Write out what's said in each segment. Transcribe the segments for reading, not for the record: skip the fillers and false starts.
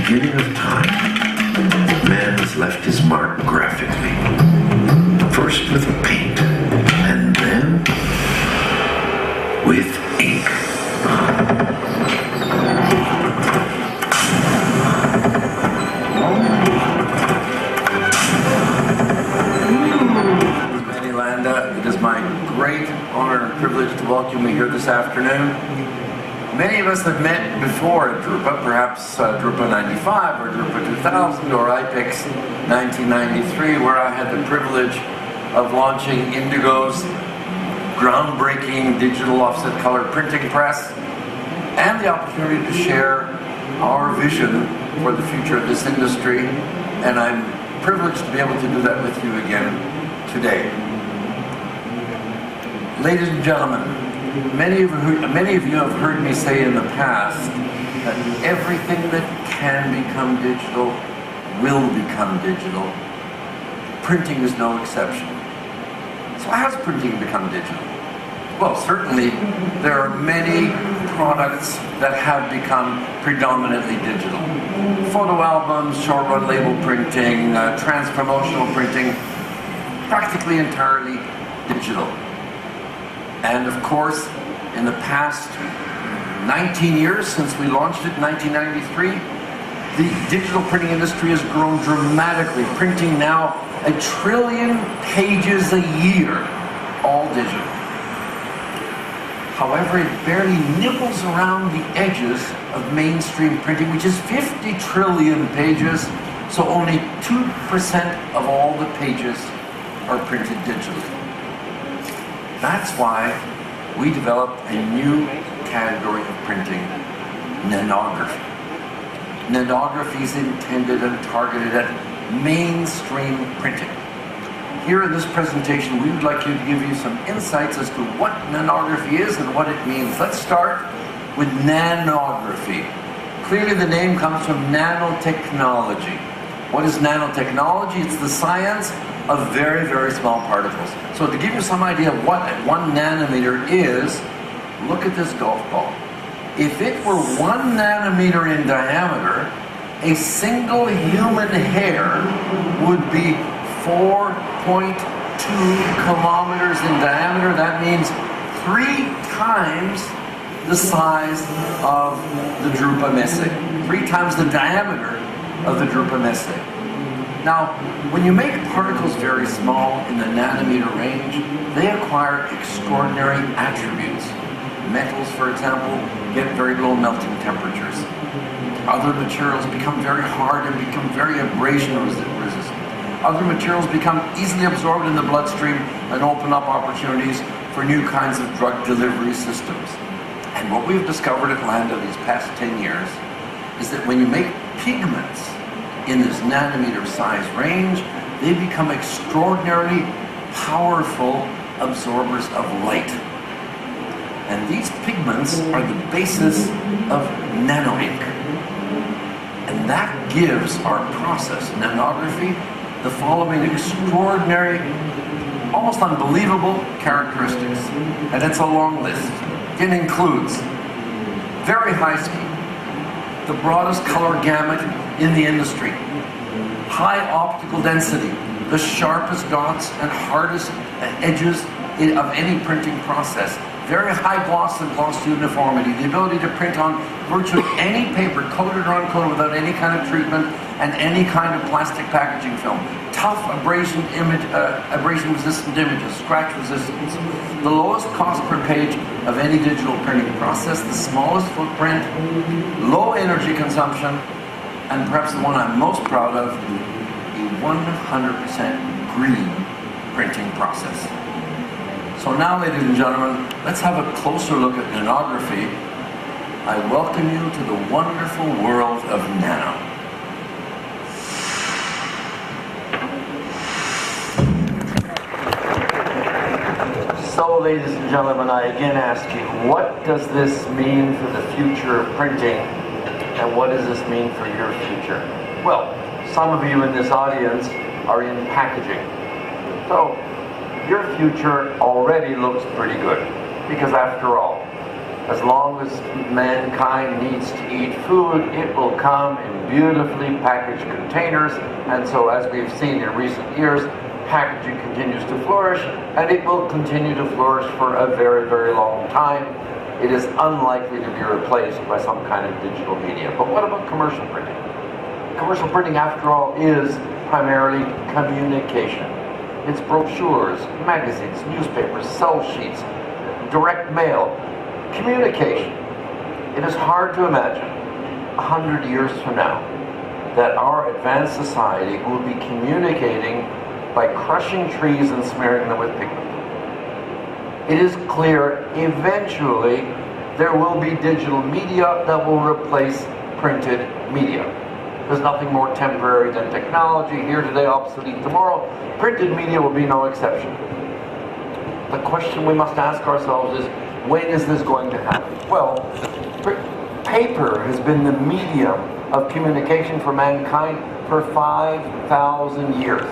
beginning of time, man has left his mark graphically. First with paint, and then with ink. Landa, it is my great honor and privilege to welcome you here this afternoon. Many of us have met before at DRUPA, perhaps DRUPA 95 or DRUPA 2000 or IPEX 1993, where I had the privilege of launching Indigo's groundbreaking digital offset color printing press and the opportunity to share our vision for the future of this industry, and I'm privileged to be able to do that with you again today. Ladies and gentlemen, many of you have heard me say in the past that everything that can become digital will become digital. Printing is no exception. So how has printing become digital? Well, certainly there are many products that have become predominantly digital. Photo albums, short-run label printing, trans-promotional printing, practically entirely digital. And of course, in the past 19 years since we launched it in 1993, the digital printing industry has grown dramatically, printing now 1 trillion pages a year, all digital. However, it barely nibbles around the edges of mainstream printing, which is 50 trillion pages, so only 2% of all the pages are printed digitally. That's why we developed a new category of printing, nanography. Nanography is intended and targeted at mainstream printing. Here in this presentation, we would like to give you some insights as to what nanography is and what it means. Let's start with nanography. Clearly the name comes from nanotechnology. What is nanotechnology? It's the science of very, very small particles. So to give you some idea of what 1 nanometer is, look at this golf ball. If it were 1 nanometer in diameter, a single human hair would be 4.2 kilometers in diameter. That means 3 times the size of the DRUPA missing, 3 times the diameter of the DRUPA missing. Now, when you make particles very small in the nanometer range, they acquire extraordinary attributes. Metals, for example, get very low melting temperatures. Other materials become very hard and become very abrasion resistant. Other materials become easily absorbed in the bloodstream and open up opportunities for new kinds of drug delivery systems. And what we've discovered at Landa these past 10 years is that when you make pigments in this nanometer size range, they become extraordinarily powerful absorbers of light. And these pigments are the basis of nano ink. And that gives our process, nanography, the following extraordinary, almost unbelievable characteristics. And it's a long list. It includes very high speed, the broadest color gamut in the industry, high optical density, the sharpest dots and hardest edges of any printing process, very high gloss and gloss uniformity, the ability to print on virtually any paper, coated or uncoated without any kind of treatment, and any kind of plastic packaging film, tough abrasion resistant images, scratch resistance, the lowest cost per page of any digital printing process, the smallest footprint, low energy consumption, and perhaps the one I'm most proud of, a 100% green printing process. So now, ladies and gentlemen, let's have a closer look at nanography. I welcome you to the wonderful world of nano. So, ladies and gentlemen, I again ask you, what does this mean for the future of printing? And what does this mean for your future? Well, some of you in this audience are in packaging. So, your future already looks pretty good. Because after all, As long as mankind needs to eat food, it will come in beautifully packaged containers. And so, as we've seen in recent years, packaging continues to flourish, and it will continue to flourish for a very, very long time. It is unlikely to be replaced by some kind of digital media. But what about commercial printing? Commercial printing, after all, is primarily communication. It's brochures, magazines, newspapers, sell sheets, direct mail, communication. It is hard to imagine 100 years from now that our advanced society will be communicating by crushing trees and smearing them with pigment. It is clear eventually there will be digital media that will replace printed media. There's nothing more temporary than technology. Here today, obsolete tomorrow. Printed media will be no exception. The question we must ask ourselves is, when is this going to happen? Well, paper has been the medium of communication for mankind for 5,000 years.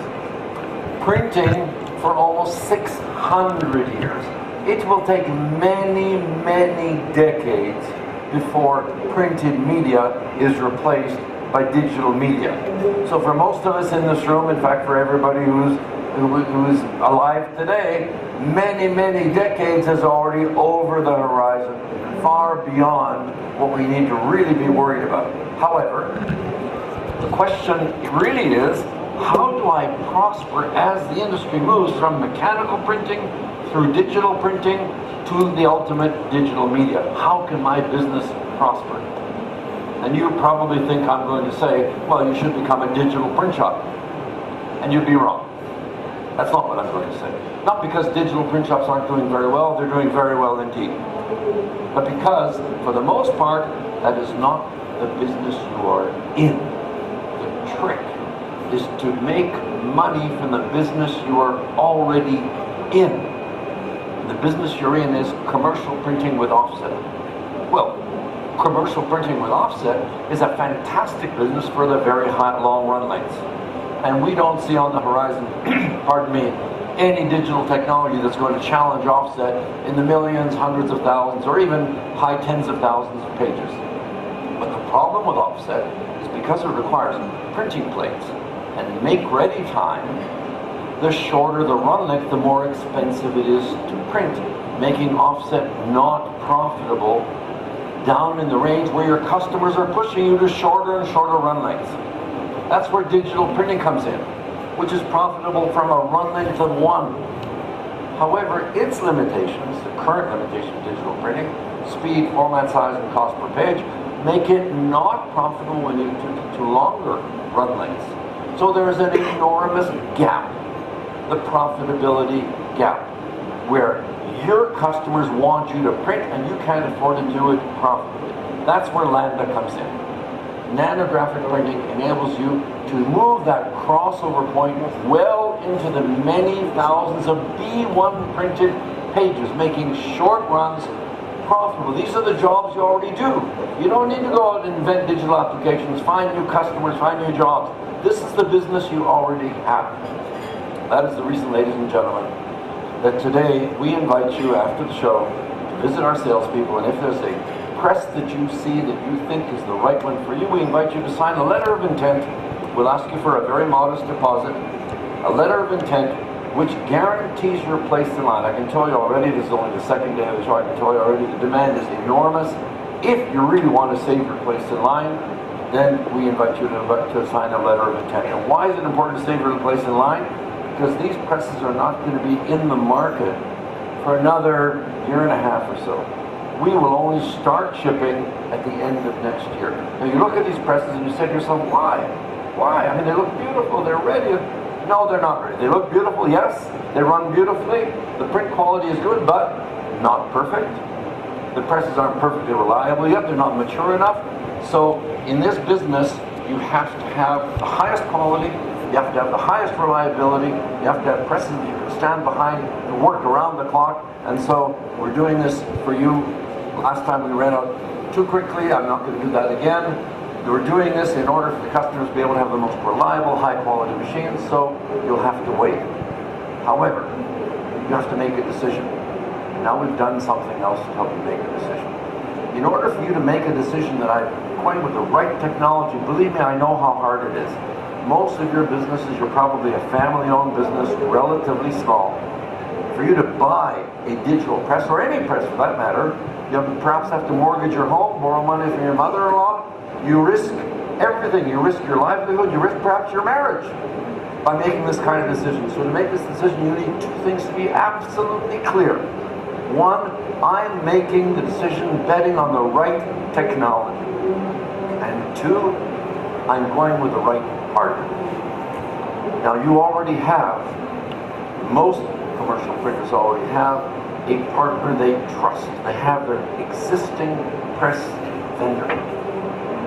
Printing for almost 600 years. It will take many, many decades before printed media is replaced by digital media. So for most of us in this room, in fact for everybody who's alive today, many, many decades is already over the horizon, far beyond what we need to really be worried about. However, the question really is, how do I prosper as the industry moves from mechanical printing through digital printing to the ultimate digital media? How can my business prosper? And you probably think I'm going to say, well, you should become a digital print shop. And you'd be wrong. That's not what I'm going to say. Not because digital print shops aren't doing very well, they're doing very well indeed. But because, for the most part, that is not the business you are in. The trick is to make money from the business you are already in. The business you're in is commercial printing with offset. Well, commercial printing with offset is a fantastic business for the very high, long run lengths. And we don't see on the horizon, pardon me, any digital technology that's going to challenge offset in the millions, hundreds of thousands, or even high tens of thousands of pages. But the problem with offset is because it requires printing plates and make-ready time, the shorter the run length, the more expensive it is to print, making offset not profitable down in the range where your customers are pushing you to shorter and shorter run lengths. That's where digital printing comes in, which is profitable from a run length of 1. However, its limitations, the current limitation of digital printing, speed, format size, and cost per page, make it not profitable when you to longer run lengths. So there is an enormous gap, the profitability gap, where your customers want you to print and you can't afford to do it profitably. That's where Landa comes in. Nanographic printing enables you to move that crossover point well into the many thousands of B1 printed pages, making short runs profitable. These are the jobs you already do. You don't need to go out and invent digital applications, find new customers, find new jobs. This is the business you already have. That is the reason, ladies and gentlemen, that today we invite you after the show to visit our salespeople, and if there's a press that you see that you think is the right one for you, we invite you to sign a letter of intent. We'll ask you for a very modest deposit, a letter of intent which guarantees your place in line. I can tell you already, this is only the second day of the show, I can tell you already the demand is enormous. If you really want to save your place in line, then we invite you to sign a letter of intent. And why is it important to save your place in line? Because these presses are not going to be in the market for another year and a half or so. We will only start shipping at the end of next year. Now you look at these presses and you say to yourself, why? Why? I mean, they look beautiful, they're ready. No, they're not ready. They look beautiful, yes, they run beautifully, the print quality is good, but not perfect. The presses aren't perfectly reliable yet, they're not mature enough. So in this business, you have to have the highest quality, you have to have the highest reliability, you have to have presses that you can stand behind to work around the clock. And so we're doing this for you. Last time we ran out too quickly, I'm not going to do that again. We're doing this in order for the customers to be able to have the most reliable, high quality machines, so you'll have to wait. However, you have to make a decision. And now we've done something else to help you make a decision. in order for you to make a decision that I'm going with the right technology, believe me, I know how hard it is. Most of your businesses, you're probably a family-owned business, relatively small. For you to buy a digital press, or any press for that matter, you perhaps have to mortgage your home, borrow money from your mother-in-law. You risk everything. You risk your livelihood. You risk perhaps your marriage by making this kind of decision. So to make this decision, you need two things to be absolutely clear. One, I'm making the decision betting on the right technology. And two, I'm going with the right partner. Now you already have, most commercial printers already have a partner they trust. They have their existing press vendor.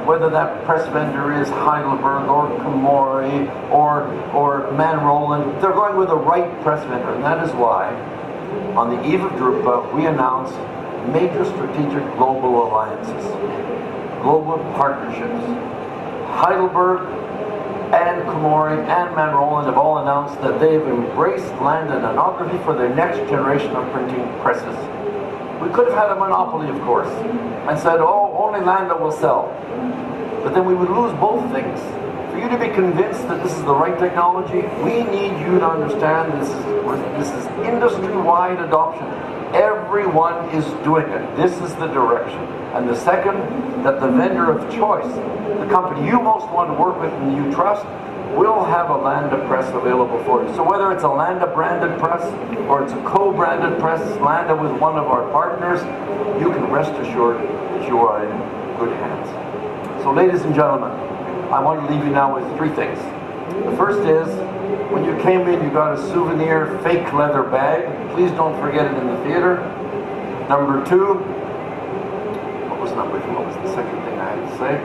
Whether that press vendor is Heidelberg or Komori or Man Roland, they're going with the right press vendor. And that is why, on the eve of DRUPA, we announced major strategic global alliances, global partnerships. Heidelberg and Komori and Man Roland have all announced that they've embraced Landa nanography for their next generation of printing presses. We could have had a monopoly, of course, and said, oh, only Landa will sell. But then we would lose both things. For you to be convinced that this is the right technology, we need you to understand this is industry-wide adoption. Everyone is doing it. This is the direction. And the second, that the vendor of choice, the company you most want to work with and you trust, will have a Landa press available for you. So whether it's a Landa branded press or it's a co-branded press, Landa with one of our partners, you can rest assured that you are in good hands. So ladies and gentlemen, I want to leave you now with three things. The first is, when you came in, you got a souvenir fake leather bag. Please don't forget it in the theater. Number two, what was the second thing I had to say?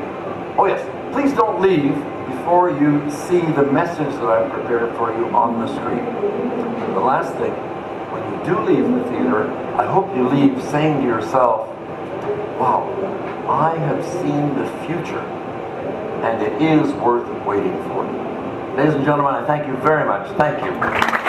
Oh yes, please don't leave before you see the message that I've prepared for you on the screen. The last thing, when you do leave the theater, I hope you leave saying to yourself, wow, I have seen the future, and it is worth waiting for. Ladies and gentlemen, I thank you very much. Thank you.